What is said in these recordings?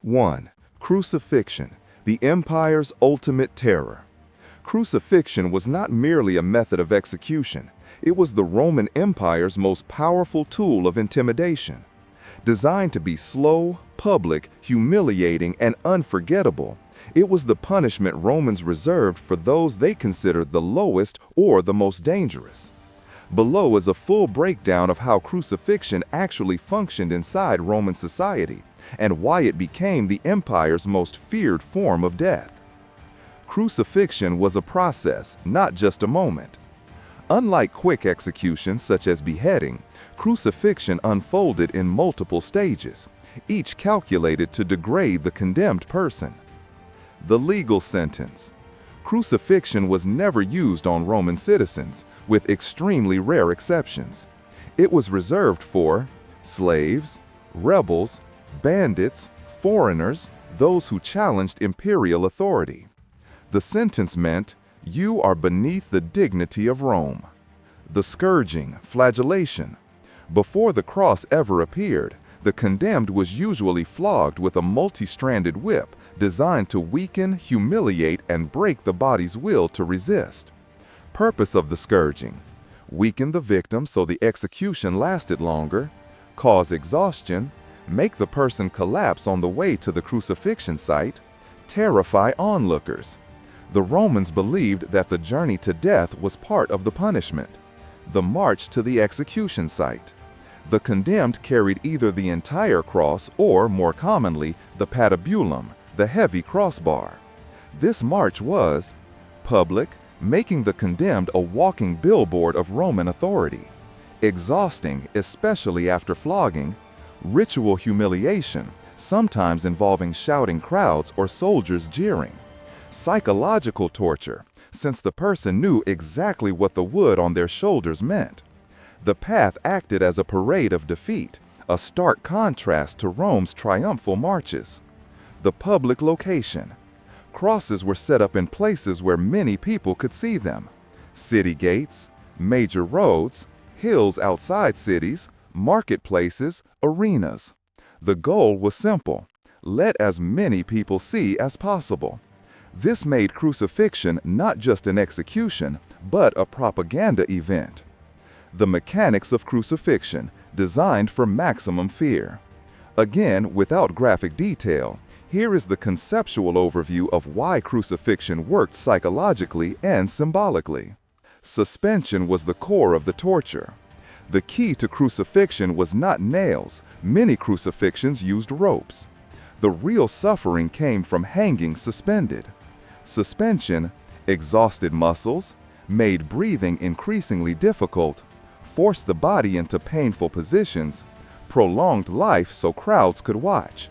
1. Crucifixion, the empire's ultimate terror. Crucifixion was not merely a method of execution, it was the Roman Empire's most powerful tool of intimidation. Designed to be slow, public, humiliating, and unforgettable, it was the punishment Romans reserved for those they considered the lowest or the most dangerous. Below is a full breakdown of how crucifixion actually functioned inside Roman society and why it became the empire's most feared form of death. Crucifixion was a process, not just a moment. Unlike quick executions such as beheading, crucifixion unfolded in multiple stages, each calculated to degrade the condemned person. The legal sentence. Crucifixion was never used on Roman citizens, with extremely rare exceptions. It was reserved for slaves, rebels, bandits, foreigners, those who challenged imperial authority. The sentence meant, "You are beneath the dignity of Rome." The scourging, flagellation. Before the cross ever appeared, the condemned was usually flogged with a multi-stranded whip designed to weaken, humiliate, and break the body's will to resist. Purpose of the scourging: weaken the victim so the execution lasted longer, cause exhaustion, make the person collapse on the way to the crucifixion site, terrify onlookers. The Romans believed that the journey to death was part of the punishment, the march to the execution site. The condemned carried either the entire cross or, more commonly, the patibulum, the heavy crossbar. This march was public, making the condemned a walking billboard of Roman authority; exhausting, especially after flogging; ritual humiliation, sometimes involving shouting crowds or soldiers jeering; psychological torture, since the person knew exactly what the wood on their shoulders meant. The path acted as a parade of defeat, a stark contrast to Rome's triumphal marches. The public location. Crosses were set up in places where many people could see them: city gates, major roads, hills outside cities, marketplaces, arenas. The goal was simple: let as many people see as possible. This made crucifixion not just an execution, but a propaganda event. The mechanics of crucifixion, designed for maximum fear. Again, without graphic detail, here is the conceptual overview of why crucifixion worked psychologically and symbolically. Suspension was the core of the torture. The key to crucifixion was not nails; many crucifixions used ropes. The real suffering came from hanging suspended. Suspension exhausted muscles, made breathing increasingly difficult, forced the body into painful positions, prolonged life so crowds could watch.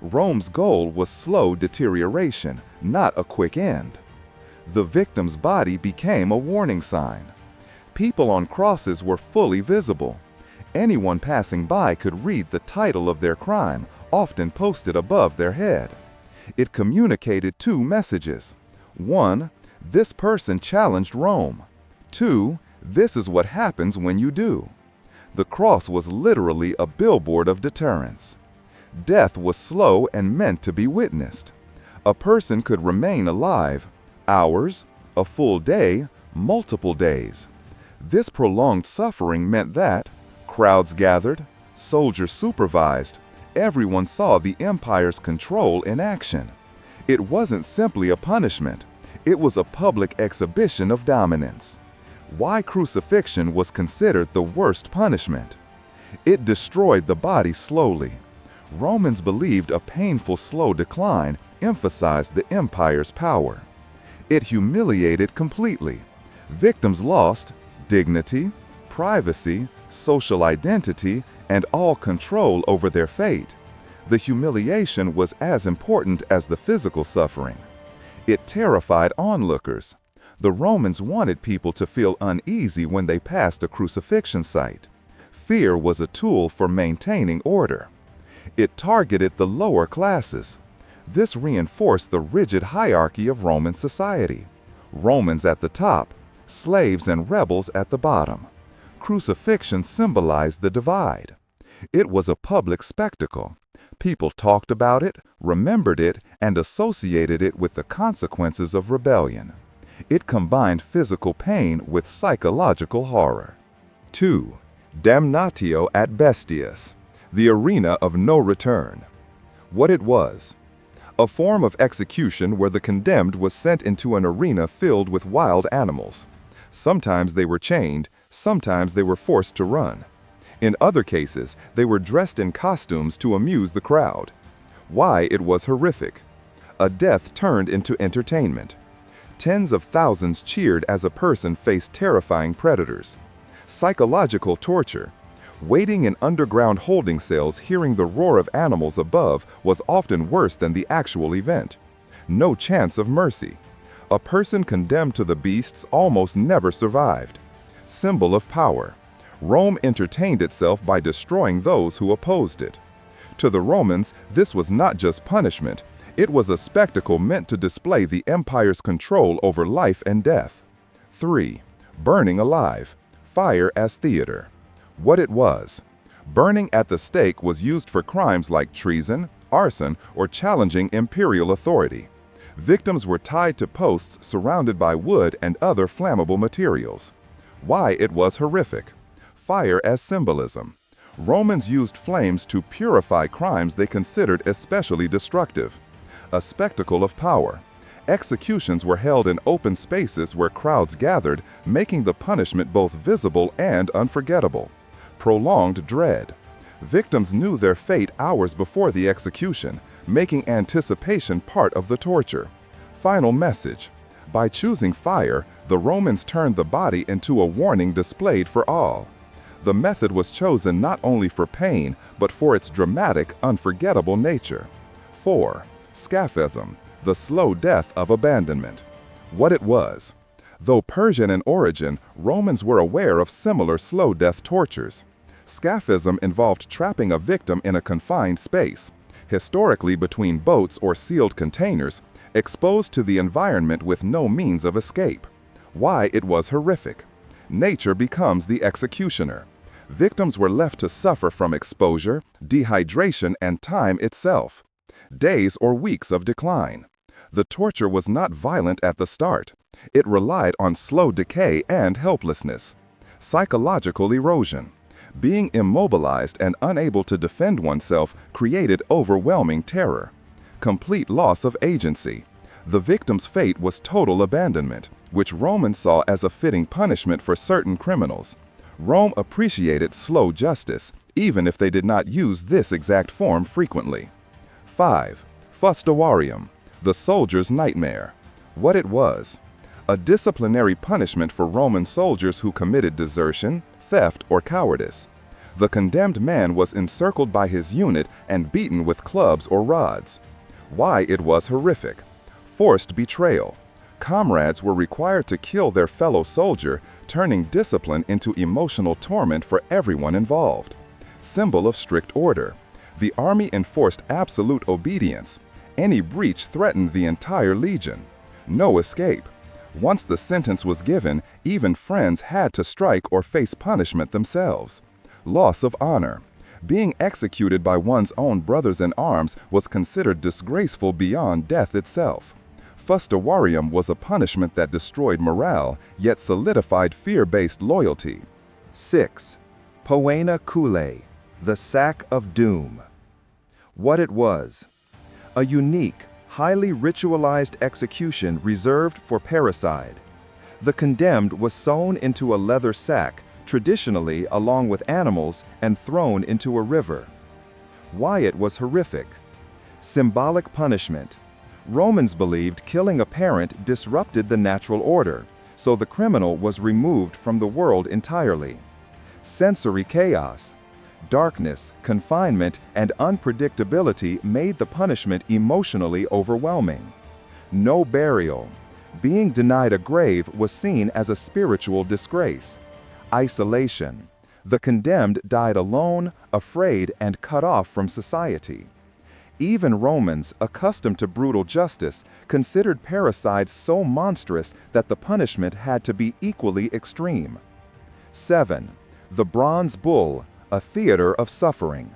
Rome's goal was slow deterioration, not a quick end. The victim's body became a warning sign. People on crosses were fully visible. Anyone passing by could read the title of their crime, often posted above their head. It communicated two messages. 1. This person challenged Rome. 2. This is what happens when you do. The cross was literally a billboard of deterrence. Death was slow and meant to be witnessed. A person could remain alive hours, a full day, multiple days. This prolonged suffering meant that crowds gathered, soldiers supervised, everyone saw the empire's control in action. It wasn't simply a punishment, it was a public exhibition of dominance. Why crucifixion was considered the worst punishment? It destroyed the body slowly. Romans believed a painful, slow decline emphasized the empire's power. It humiliated completely. Victims lost dignity, privacy, social identity, and all control over their fate. The humiliation was as important as the physical suffering. It terrified onlookers. The Romans wanted people to feel uneasy when they passed a crucifixion site. Fear was a tool for maintaining order. It targeted the lower classes. This reinforced the rigid hierarchy of Roman society. Romans at the top, slaves and rebels at the bottom. Crucifixion symbolized the divide. It was a public spectacle. People talked about it, remembered it, and associated it with the consequences of rebellion. It combined physical pain with psychological horror. 2. Damnatio ad bestias, the arena of no return. What it was: a form of execution where the condemned was sent into an arena filled with wild animals. Sometimes they were chained, sometimes they were forced to run. In other cases, they were dressed in costumes to amuse the crowd. Why it was horrific: a death turned into entertainment. Tens of thousands cheered as a person faced terrifying predators. Psychological torture: waiting in underground holding cells hearing the roar of animals above was often worse than the actual event. No chance of mercy. A person condemned to the beasts almost never survived. Symbol of power: Rome entertained itself by destroying those who opposed it. To the Romans, this was not just punishment, it was a spectacle meant to display the empire's control over life and death. 3. Burning alive, fire as theater. What it was: burning at the stake was used for crimes like treason, arson, or challenging imperial authority. Victims were tied to posts surrounded by wood and other flammable materials. Why it was horrific: fire as symbolism. Romans used flames to purify crimes they considered especially destructive. A spectacle of power. Executions were held in open spaces where crowds gathered, making the punishment both visible and unforgettable. Prolonged dread. Victims knew their fate hours before the execution, making anticipation part of the torture. Final message: by choosing fire, the Romans turned the body into a warning displayed for all. The method was chosen not only for pain, but for its dramatic, unforgettable nature. 4. Scaphism, the slow death of abandonment. What it was: though Persian in origin, Romans were aware of similar slow death tortures. Scaphism involved trapping a victim in a confined space, historically between boats or sealed containers, exposed to the environment with no means of escape. Why it was horrific: nature becomes the executioner. Victims were left to suffer from exposure, dehydration, and time itself. Days or weeks of decline. The torture was not violent at the start. It relied on slow decay and helplessness. Psychological erosion. Being immobilized and unable to defend oneself created overwhelming terror. Complete loss of agency. The victim's fate was total abandonment, which Romans saw as a fitting punishment for certain criminals. Rome appreciated slow justice, even if they did not use this exact form frequently. 5. Fustorium, the soldier's nightmare. What it was: a disciplinary punishment for Roman soldiers who committed desertion, theft, or cowardice. The condemned man was encircled by his unit and beaten with clubs or rods. Why it was horrific: forced betrayal. Comrades were required to kill their fellow soldier, turning discipline into emotional torment for everyone involved. Symbol of strict order. The army enforced absolute obedience. Any breach threatened the entire legion. No escape. Once the sentence was given, even friends had to strike or face punishment themselves. Loss of honor. Being executed by one's own brothers in arms was considered disgraceful beyond death itself. Fustorium was a punishment that destroyed morale, yet solidified fear-based loyalty. 6. Poena Culae, the sack of doom. What it was: a unique, highly ritualized execution reserved for parricide. The condemned was sewn into a leather sack, traditionally along with animals, and thrown into a river. Why it was horrific: symbolic punishment. Romans believed killing a parent disrupted the natural order, so the criminal was removed from the world entirely. Sensory chaos. Darkness, confinement, and unpredictability made the punishment emotionally overwhelming. No burial. Being denied a grave was seen as a spiritual disgrace. Isolation. The condemned died alone, afraid, and cut off from society. Even Romans, accustomed to brutal justice, considered parricide so monstrous that the punishment had to be equally extreme. 7. The Bronze Bull, a theater of suffering.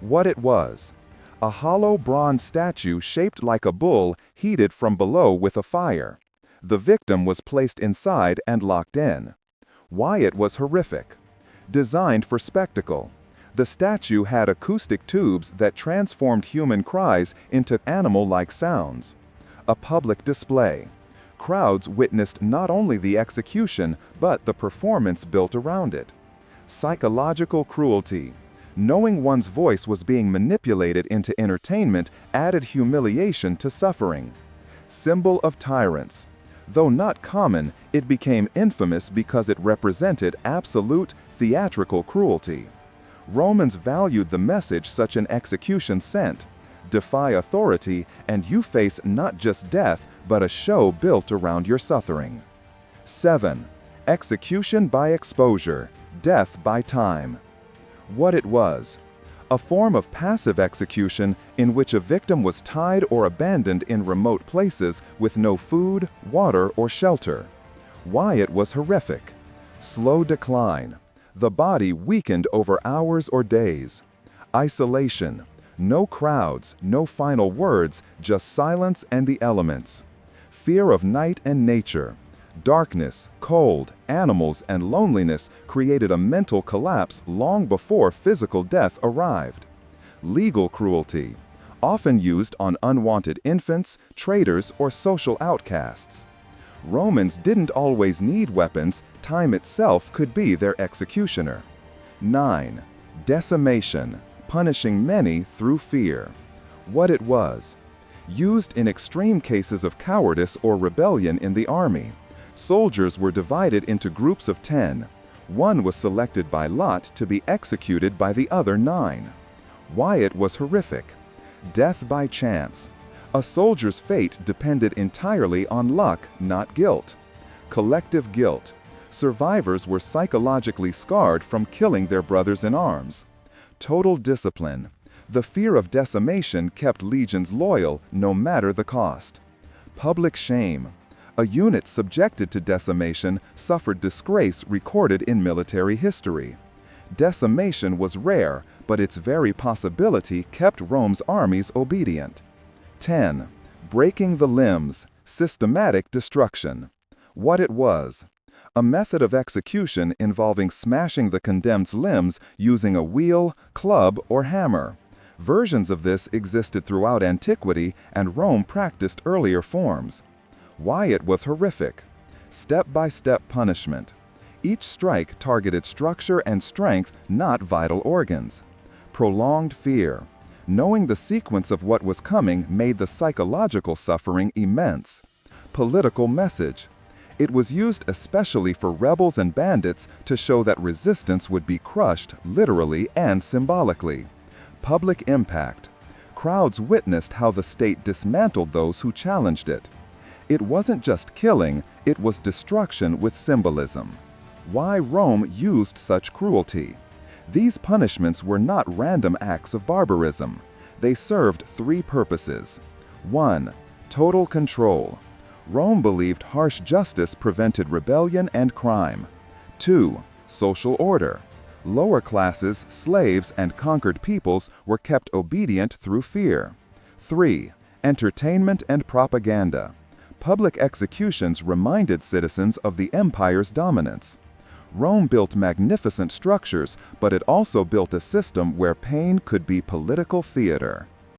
What it was: A hollow bronze statue shaped like a bull heated from below with a fire. The victim was placed inside and locked in. Why it was horrific. Designed for spectacle. The statue had acoustic tubes that transformed human cries into animal-like sounds. A public display. Crowds witnessed not only the execution, but the performance built around it. Psychological cruelty. Knowing one's voice was being manipulated into entertainment added humiliation to suffering. Symbol of tyrants. Though not common, it became infamous because it represented absolute, theatrical cruelty. Romans valued the message such an execution sent: defy authority, and you face not just death, but a show built around your suffering. 7. Execution by exposure, death by time. What it was: a form of passive execution in which a victim was tied or abandoned in remote places with no food, water, or shelter. Why it was horrific: slow decline. The body weakened over hours or days. Isolation. No crowds, no final words, just silence and the elements. Fear of night and nature. Darkness, cold, animals, and loneliness created a mental collapse long before physical death arrived. Legal cruelty. Often used on unwanted infants, traitors, or social outcasts. Romans didn't always need weapons, time itself could be their executioner. 9. Decimation. Punishing many through fear. What it was: used in extreme cases of cowardice or rebellion in the army. Soldiers were divided into groups of 10. One was selected by lot to be executed by the other 9. Why it was horrific: death by chance. A soldier's fate depended entirely on luck, not guilt. Collective guilt. Survivors were psychologically scarred from killing their brothers in arms. Total discipline. The fear of decimation kept legions loyal no matter the cost. Public shame. A unit subjected to decimation suffered disgrace recorded in military history. Decimation was rare, but its very possibility kept Rome's armies obedient. 10. Breaking the limbs. Systematic destruction. What it was: a method of execution involving smashing the condemned's limbs using a wheel, club, or hammer. Versions of this existed throughout antiquity, and Rome practiced earlier forms. Why it was horrific: step-by-step punishment. Each strike targeted structure and strength, not vital organs. Prolonged fear. Knowing the sequence of what was coming made the psychological suffering immense. Political message. It was used especially for rebels and bandits to show that resistance would be crushed literally and symbolically. Public impact. Crowds witnessed how the state dismantled those who challenged it. It wasn't just killing, it was destruction with symbolism. Why Rome used such cruelty? These punishments were not random acts of barbarism. They served 3 purposes. 1. Total control. Rome believed harsh justice prevented rebellion and crime. 2. Social order. Lower classes, slaves, and conquered peoples were kept obedient through fear. 3. Entertainment and propaganda. Public executions reminded citizens of the empire's dominance. Rome built magnificent structures, but it also built a system where pain could be political theater.